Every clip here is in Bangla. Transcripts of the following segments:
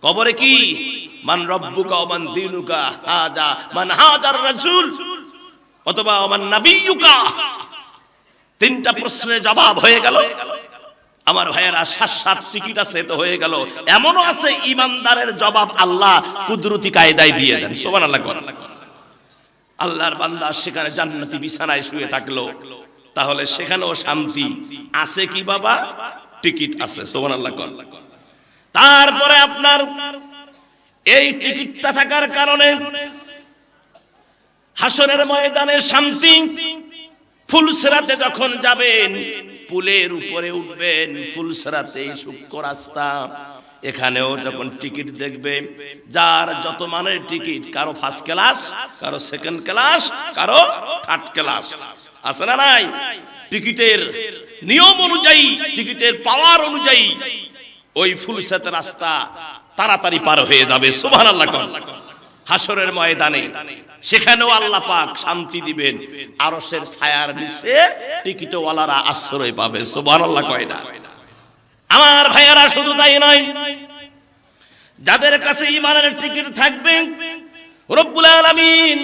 কবরে কি মান রব্বুকা ওয়া মান দীনুকা হাজা মান হাজার রাসূল অথবা মান নাবিয়ুকা, তিনটা প্রশ্নের জবাব হয়ে গেল। আমার ভাইয়েরা, 7 টিকিট আছে তো হয়ে গেল। এমনও আছে ইমানদারের জবাব আল্লাহ কুদরতি কায়দায় দিয়ে দেন। সুবহানাল্লাহ। আল্লাহর বান্দা সেখানে জান্নাতি বিছানায় শুয়ে থাকলো, তাহলে সেখানেও শান্তি আছে কি বাবা? টিকিট আছে। সুবহানাল্লাহ। তারপরে আপনার এই টিকিটটা থাকার কারণে হাসরের ময়দানে শান্তি। ফুলসিরাতে যখন যাবেন, পুলের উপরে উঠবেন, ফুলসিরাতে সূক্ষ্ম রাস্তা, এখানেও যখন টিকিট দেখবে, যার যত মানের টিকিট, কারো ফার্স্ট ক্লাস, কারো সেকেন্ড ক্লাস, কারো থার্ড ক্লাস, আছে না নাই? টিকিটের নিয়ম অনুযায়ী, টিকিটের পাওয়ার অনুযায়ী ওই ফুলসিরাতের রাস্তা তাড়াতাড়ি পার হয়ে যাবে। সুবহানাল্লাহ। হাসরের ময়দানে সেখানেও আল্লাহ পাক শান্তি দিবেন, আরশের ছায়ার নিচে টিকিটওয়ালারা আশ্রয় পাবে। সুবহানাল্লাহ। কয় না? আমার ভাইয়েরা, শুধু তাই নয়, যাদের কাছে ঈমানের টিকিট থাকবে, রব্বুল আলামিন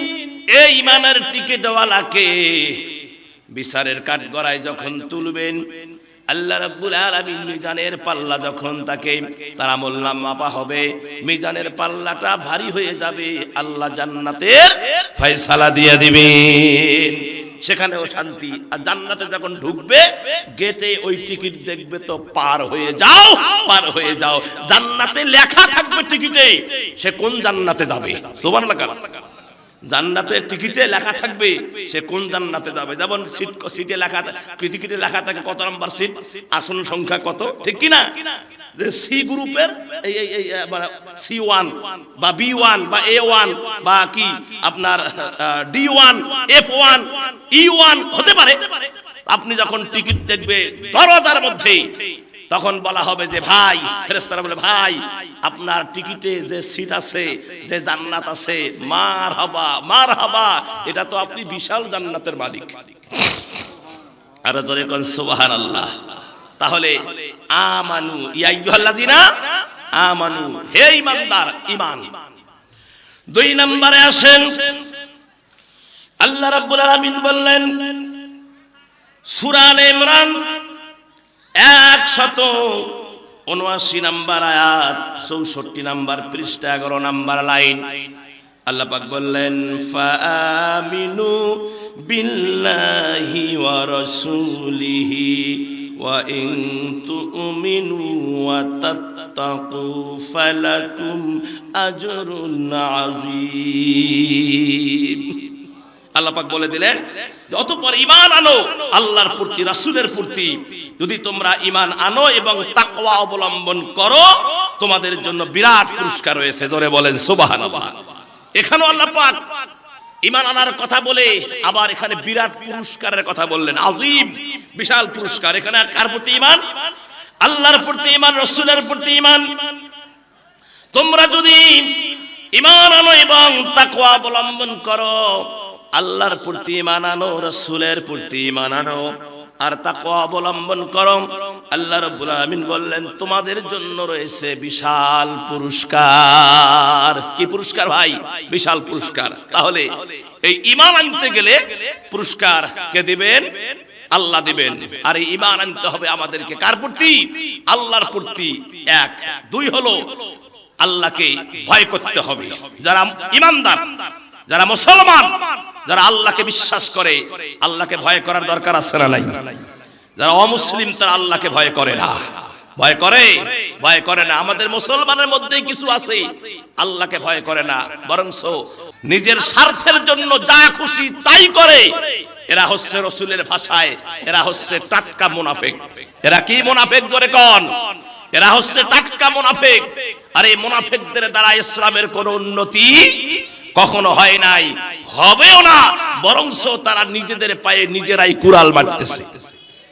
এই ঈমানের টিকিটওয়ালাকে বিচারের কাঠগড়ায় যখন তুলবেন, আল্লাহ রাব্বুল আলামিন মিজানের পাল্লা যখন তাকে তার আমলনামা মাপা হবে, মিজানের পাল্লাটা ভারী হয়ে যাবে, আল্লাহ জান্নাতের ফয়সালা দিয়ে দিবেন। সেখানেও শান্তি। আর জান্নাতে যখন ঢুকবে, গেটে ওই টিকিট দেখবে তো পার হয়ে যাও, পার হয়ে যাও। জান্নাতে লেখা থাকবে টিকিটে সে কোন জান্নাতে যাবে। সুবহানাল্লাহ। জান্নাতের টিকিটে লেখা থাকবে সে কোন জান্নাতে যাবে। যেমন সিটে লেখা, টিকিটে লেখা থাকে কত নাম্বার সিট, আসন সংখ্যা কত, ঠিক কি না? যে সি গ্রুপের এই C1 বা B1 বা A1 বা কি আপনার D1 F1 E1 হতে পারে। আপনি যখন টিকিট দেখবে দরজার মধ্যে, তখন বলা হবে যে ভাই, ফেরেশতারা বলে ভাই, আপনার টিকিটে যে সিট আছে, যে জান্নাত আছে, মারহাবা মারহাবা, এটা তো আপনি বিশাল জান্নাতের মালিক। আর জোরে কোন সুবহানাল্লাহ। তাহলে আমানু ইয়া আইয়ুহাল্লাযিনা আমানু, হে ঈমানদার, ঈমান। 2 নম্বরে আসেন, আল্লাহ রাব্বুল আলামিন বললেন সূরা আলে ইমরান 179 নম্বর আয়াত, 64 নম্বর পৃষ্ঠা, 11 নম্বর লাইন, আল্লাহ পাক বললেন ফাআমিনু বিল্লাহি ওয়া রাসূলিহি ওয়া ইন তুমিনু ওয়া তাত্তাকু ফালাকুম আজরুন আযীম। আল্লাহ পাক বলে দিলেন যে অতঃপর ঈমান আনো আল্লাহর প্রতি, রাসূলের প্রতি। যদি তোমরা ঈমান আনো এবং তাকওয়া অবলম্বন করো, তোমাদের জন্য বিরাট পুরস্কার রয়েছে। জোরে বলেন সুবহানাল্লাহ। এখানেও আল্লাহ পাক ঈমান আনার কথা বলে আবার এখানে বিরাট পুরস্কারের কথা বললেন, আযীম, বিশাল পুরস্কার। এখানে কার প্রতি ঈমান? আল্লাহর প্রতি ঈমান, রাসূলের প্রতি ঈমান। তোমরা যদি ঈমান আনো এবং তাকওয়া অবলম্বন করো, আল্লাহর প্রতি ঈমান আনো, রাসূলের প্রতি ঈমান আনো, আর তাকওয়া অবলম্বন করো, আল্লাহ রাব্বুল আলামিন বললেন তোমাদের জন্য রয়েছে বিশাল পুরস্কার। কি পুরস্কার ভাই? বিশাল পুরস্কার। তাহলে এই ঈমান আনতে গেলে পুরস্কার কে দিবেন? আল্লাহ দিবেন। আর এই ঈমান আনতে হবে আমাদেরকে কার প্রতি? আল্লাহর প্রতি। 1 2 হলো আল্লাহকে ভয় করতে হবে। যারা ঈমানদার, যারা মুসলমান, যারা আল্লাহকে বিশ্বাস করে, আল্লাহকে ভয় করার দরকার আছে না নাই? যারা অমুসলিম তারা আল্লাহকে ভয় করে না। ভয় করে? ভয় করে না। আমাদের মুসলমানের মধ্যেই কিছু আছে আল্লাহকে ভয় করে না, বরঞ্চ নিজের স্বার্থের জন্য যা খুশি তাই করে। এরা হচ্ছে রাসূলের ভাষায় এরা হচ্ছে টাটকা মুনাফিক। এরা কি মুনাফিক? জোরে কোন? এরা হচ্ছে টাটকা মুনাফিক। আর এই মুনাফিকদের দ্বারা ইসলামের কোনো উন্নতি কখনো হয় নাই, হবেও না, বরঞ্চ তারা নিজেদের পায়ে নিজেরাই কুড়াল মারতেছে।